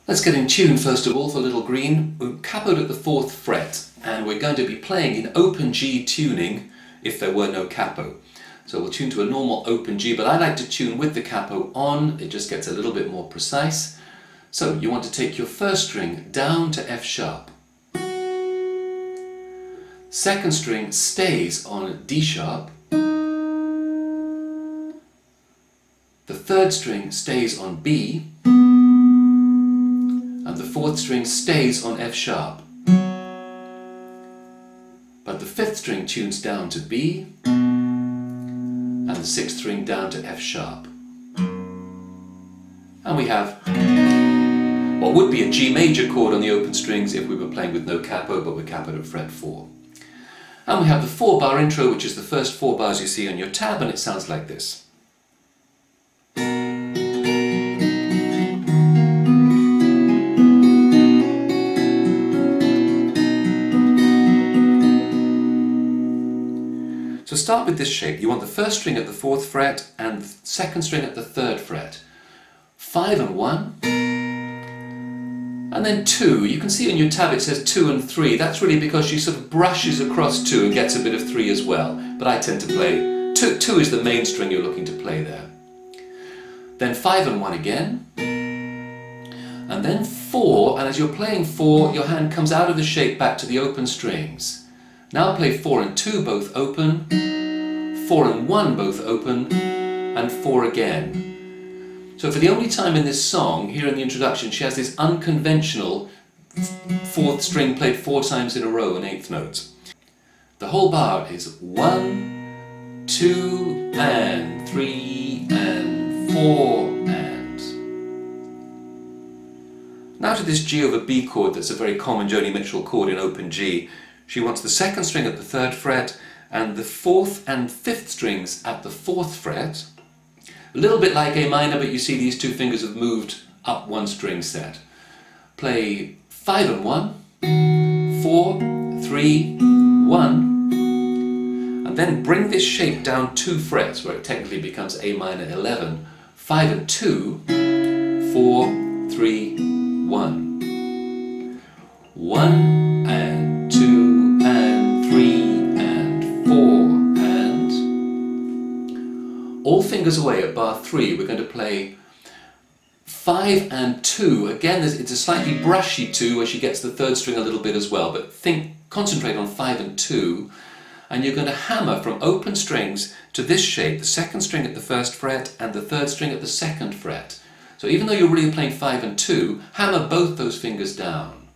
Let's get in tune first of all for Little Green. We're capoed at the 4th fret and we're going to be playing in open G tuning if there were no capo. So we'll tune to a normal open G, but I like to tune with the capo on. It just gets a little bit more precise. So you want to take your first string down to F sharp. Second string stays on D sharp. The third string stays on B. And the 4th string stays on F sharp. But the 5th string tunes down to B, and the 6th string down to F sharp. And we have what would be a G major chord on the open strings if we were playing with no capo, but we're capoed at fret 4. And we have the 4-bar intro, which is the first 4 bars you see on your tab, and it sounds like this. So start with this shape. You want the first string at the 4th fret and the second string at the 3rd fret. 5 and 1, and then 2. You can see on your tab it says 2 and 3. That's really because she sort of brushes across 2 and gets a bit of 3 as well. But I tend to play 2. 2 is the main string you're looking to play there. Then 5 and 1 again. And then 4, and as you're playing 4, your hand comes out of the shape back to the open strings. Now play 4 and 2 both open, 4 and 1 both open, and 4 again. So for the only time in this song, here in the introduction, she has this unconventional 4th string played 4 times in a row in 8th notes. The whole bar is 1, 2, and 3, and 4, and. Now to this G over B chord that's a very common Joni Mitchell chord in open G. She wants the 2nd string at the 3rd fret and the 4th and 5th strings at the 4th fret. A little bit like A minor, but you see these 2 fingers have moved up 1 string set. Play 5 and 1, 4, 3, 1, and then bring this shape down 2 frets where it technically becomes A minor 11. 5 and 2, 4, 3, 1. 1 and 2. All fingers away at bar 3, we're going to play 5 and 2. Again, it's a slightly brushy 2 where she gets the 3rd string a little bit as well, but concentrate on 5 and 2, and you're going to hammer from open strings to this shape, the 2nd string at the 1st fret and the 3rd string at the 2nd fret. So even though you're really playing 5 and 2, hammer both those fingers down.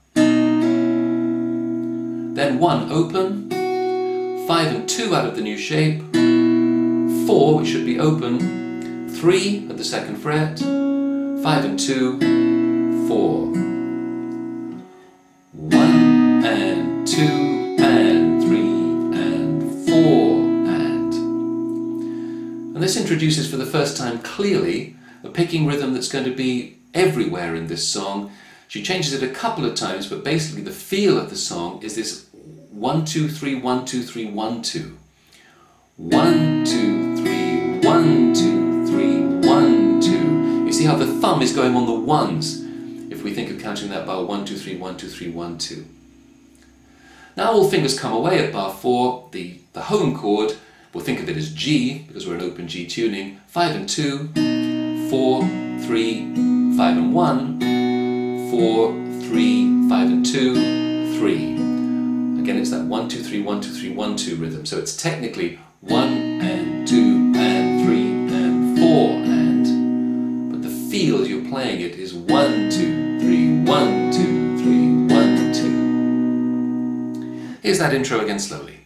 Then 1 open, 5 and 2 out of the new shape, 4, which should be open, 3 at the 2nd fret, 5 and 2, 4. 1 and 2 and 3 and 4 and. And this introduces for the first time clearly a picking rhythm that's going to be everywhere in this song. She changes it a couple of times, but basically the feel of the song is this 1, 2, 3, 1, 2, 3, 1, 2. 1, 2, 3, 1, 2, 3, 1, 2. You see how the thumb is going on the ones if we think of counting that bar 1, 2, 3, 1, 2, 3, 1, 2. Now all fingers come away at bar 4, the home chord, we'll think of it as G because we're in open G tuning, 5 and 2, 4, 3, 5 and 1, 4, 3, 5 and 2, 3. Again, it's that 1, 2, 3, 1, 2, 3, 1, 2 rhythm. So it's technically 1 and 2 and 3 and 4 and, but the feel as you're playing it is 1, 2, 3, 1, 2, 3, 1, 2. Here's that intro again slowly.